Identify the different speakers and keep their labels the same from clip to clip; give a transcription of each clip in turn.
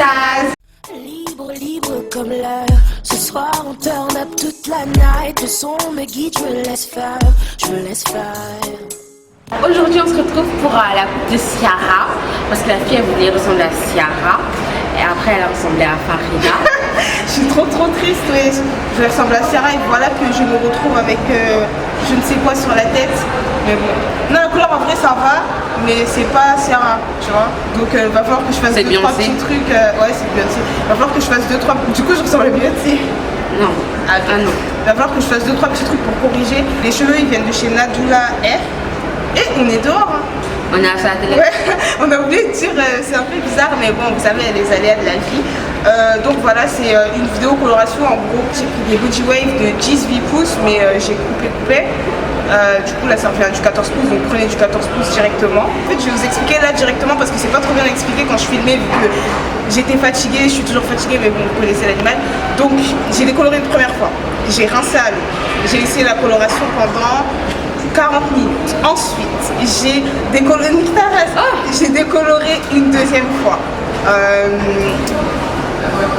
Speaker 1: Taz.
Speaker 2: Libre, libre comme l'air. Ce soir on turn up toute la night. Le son me guide, je me laisse faire. Je me laisse faire.
Speaker 1: Aujourd'hui on se retrouve pour la coupe de Ciara. Parce que la fille elle voulait ressembler à Ciara. Et après elle a ressemblé à Farida.
Speaker 3: Je suis trop triste, ouais. Je ressemble à Ciara et voilà que je me retrouve avec je ne sais quoi sur la tête. Mais bon. Non, la couleur en vrai ça va, mais c'est pas Ciara, tu vois. Donc va falloir que je fasse 2-3 petits trucs. Ouais, c'est Beyoncé. Va falloir que je fasse 2-3. Du coup je ressemble à Beyoncé.
Speaker 1: Non. Ah non.
Speaker 3: Va falloir que je fasse 2-3 petits trucs pour corriger. Les cheveux ils viennent de chez Nadula Air. Et on est dehors. Hein.
Speaker 1: On est à la télé.
Speaker 3: Ouais, on a oublié de dire, c'est un peu bizarre, mais bon, vous savez, les aléas de la vie. Donc voilà, c'est une vidéo coloration. En gros, j'ai pris des body wave de 10-8 pouces, mais j'ai coupé. Du coup, là, ça revient du 14 pouces, donc prenez du 14 pouces directement. En fait, je vais vous expliquer là directement parce que c'est pas trop bien expliqué quand je filmais, vu que j'étais fatiguée, je suis toujours fatiguée, mais bon, vous connaissez l'animal. Donc, j'ai décoloré une première fois. J'ai rincé à l'eau. J'ai laissé la coloration pendant 40 minutes. Ensuite, j'ai décoloré une deuxième fois.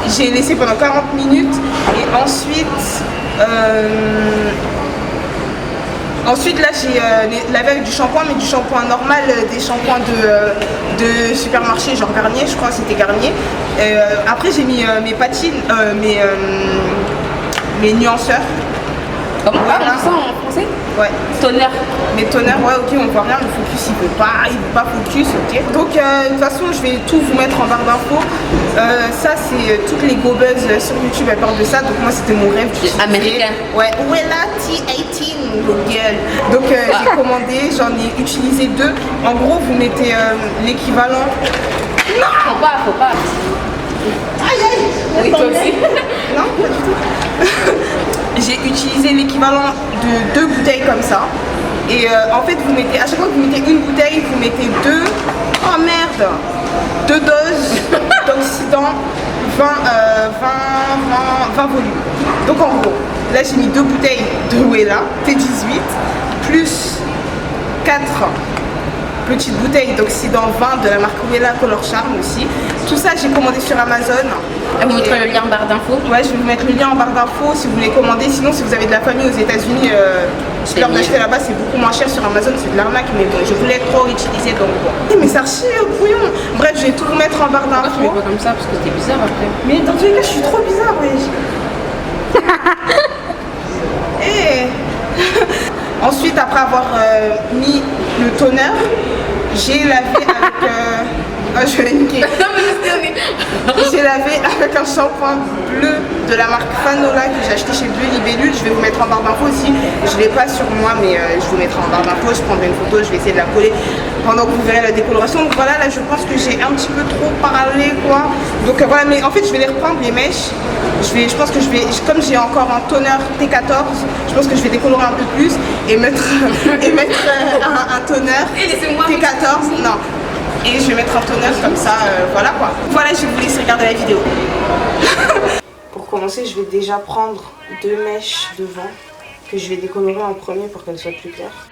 Speaker 3: J'ai laissé pendant 40 minutes et ensuite là j'ai lavé avec du shampoing, mais du shampoing normal, des shampoings de supermarché, genre Garnier, je crois c'était Garnier. Après j'ai mis mes patines, mes nuanceurs.
Speaker 1: Comment on dit ça en français?
Speaker 3: Ouais.
Speaker 1: Toner.
Speaker 3: Mais toner, ouais, ok, on voit rien, le focus il veut pas focus, ok. Donc de toute façon je vais tout vous mettre en barre d'infos. Ça c'est toutes les go buzz sur YouTube, elles parlent de ça, donc moi c'était mon rêve.
Speaker 1: Américain.
Speaker 3: Ouais, Wella T18, girl. Donc j'ai commandé, j'en ai utilisé 2. En gros vous mettez l'équivalent.
Speaker 1: Non, faut pas.
Speaker 3: Aïe aïe.
Speaker 1: Oui, toi aussi.
Speaker 3: Non, pas du tout. J'ai utilisé l'équivalent de 2 bouteilles comme ça. Et en fait, vous mettez, à chaque fois que vous mettez une bouteille, vous mettez 2 doses d'oxydant 20 volumes. Donc en gros, là j'ai mis 2 bouteilles de Wella T18 plus 4 petites bouteilles d'oxydant 20 de la marque Wella Color Charm aussi. Tout ça j'ai commandé sur Amazon.
Speaker 1: Elle vous mettra le lien en barre d'infos.
Speaker 3: Ouais, je vais vous mettre le lien en barre d'infos si vous voulez commander. Sinon, si vous avez de la famille aux États-Unis, leur d'acheter là-bas, c'est beaucoup moins cher sur Amazon, c'est de l'arnaque. Mais bon, je voulais trop utiliser donc bon. Mais ça archi bouillon. Bref, je vais tout vous mettre en barre d'infos.
Speaker 1: Pourquoi tu mets pas comme ça? Parce que c'était bizarre après.
Speaker 3: Mais dans tous les cas, je suis trop bizarre, wesh. Et ensuite, après avoir mis le toner, j'ai lavé avec. Je vais niquer. J'ai lavé avec un shampoing bleu de la marque Fanola que j'ai acheté chez Bleu Libellule. Je vais vous mettre en barre d'infos aussi. Je l'ai pas sur moi, mais je vous mettrai en barre d'infos. Je prendrai une photo, je vais essayer de la coller pendant que vous verrez la décoloration. Donc voilà, là je pense que j'ai un petit peu trop parlé quoi. Donc voilà, mais en fait je vais les reprendre les mèches. Je pense que je vais, comme j'ai encore un toner T14, je pense que je vais décolorer un peu plus et mettre un toner T14. Non. Et je vais mettre un toner comme ça, voilà quoi. Voilà, je vais vous laisser regarder la vidéo. Pour commencer, je vais déjà prendre 2 mèches devant que je vais décolorer en premier pour qu'elles soient plus claires.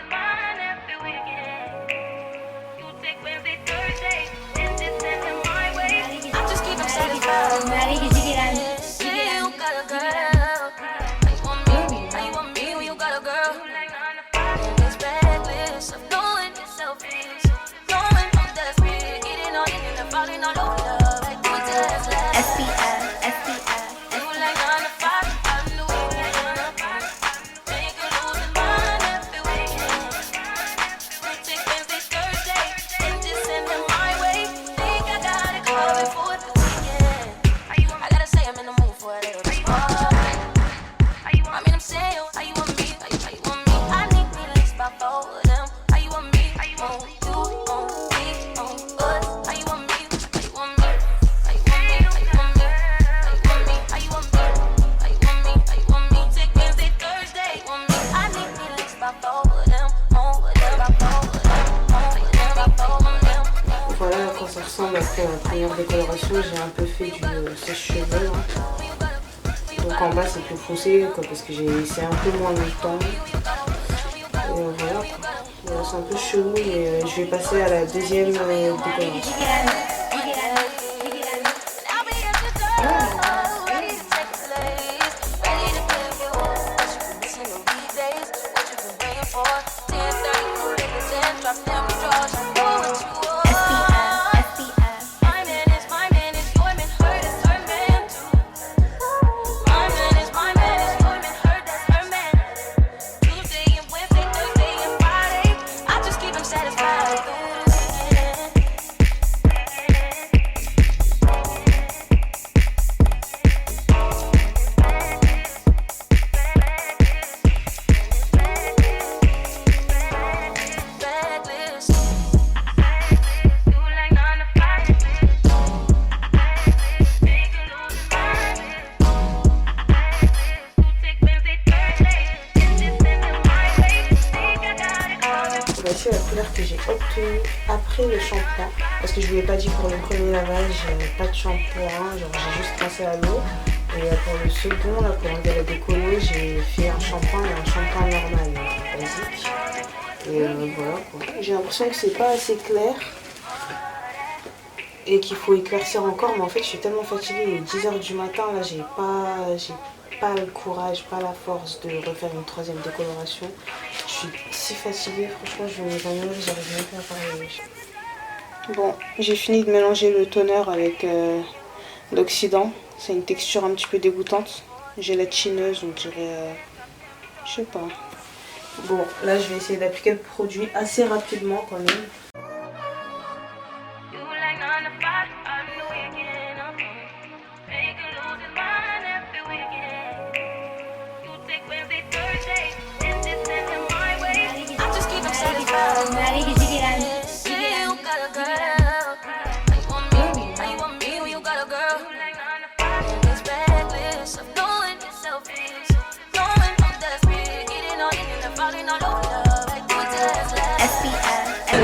Speaker 3: Après la première décoloration, j'ai un peu fait du sèche-cheveux. Donc en bas c'est plus foncé quoi, parce que j'ai laissé un peu moins de temps. Et voilà quoi. Voilà, c'est un peu chelou, mais je vais passer à la deuxième décoloration. vous l'ai pas dit, pour le premier lavage, pas de shampoing, genre j'ai juste rincé à l'eau. Et pour le second, là, pour enlever la décolo, j'ai fait un shampoing et un shampoing normal, basique. Et voilà quoi. J'ai l'impression que c'est pas assez clair et qu'il faut éclaircir encore, mais en fait je suis tellement fatiguée, il est 10 h du matin, là j'ai pas le courage, pas la force de refaire une troisième décoloration. Je suis si fatiguée, franchement je vais m'évanouir, j'arrive même plus à parler. Bon, j'ai fini de mélanger le toner avec l'oxydant. C'est une texture un petit peu dégoûtante, gélatineuse, on dirait, je sais pas. Bon, là je vais essayer d'appliquer le produit assez rapidement quand même.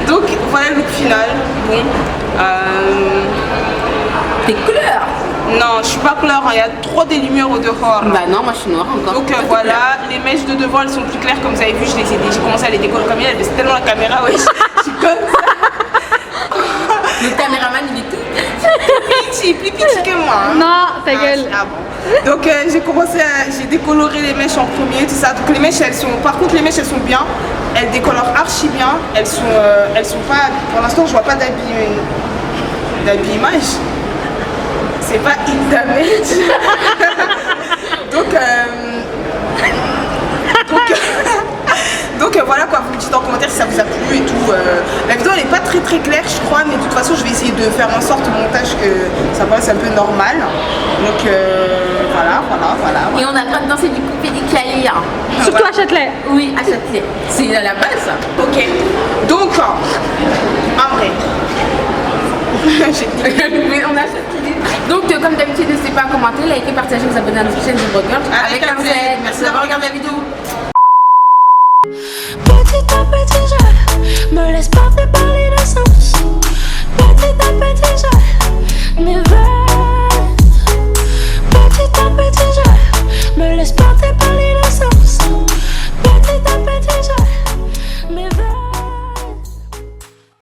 Speaker 3: Donc voilà le look final. Bon.
Speaker 1: Tes couleurs?
Speaker 3: Non, je suis pas claire, il y a trop des lumières au dehors.
Speaker 1: Bah non, moi je suis noire encore.
Speaker 3: Donc voilà, les mèches de devant elles sont plus claires comme vous avez vu, j'ai commencé à les décoller comme il c'est tellement la caméra, ouais, je suis comme ça.
Speaker 1: Le caméraman il est tout
Speaker 3: plus petit que moi. Hein.
Speaker 4: Non, ta gueule.
Speaker 3: Ah bon. Donc j'ai décoloré les mèches en premier, tout ça. Donc les mèches elles sont, par contre les mèches elles sont bien, elles décolorent archi bien, elles sont pas, pour l'instant je vois pas d'habillage. C'est pas in damage. Donc voilà quoi, vous me dites en commentaire si ça vous a plu et tout. La vidéo elle est pas très claire je crois, mais de toute façon je vais essayer de faire en sorte au montage que ça paraisse un peu normal. Donc voilà.
Speaker 1: Et on a le droit de danser du coupé décalé. Hein.
Speaker 4: Surtout à Châtelet.
Speaker 1: Oui, à Châtelet. C'est à la base.
Speaker 3: Ok. Donc en vrai.
Speaker 1: Mais on a Châtelet. Donc comme d'habitude n'hésitez pas à commenter, liker, partager, vous abonner à notre chaîne de Broker avec un Z. Merci.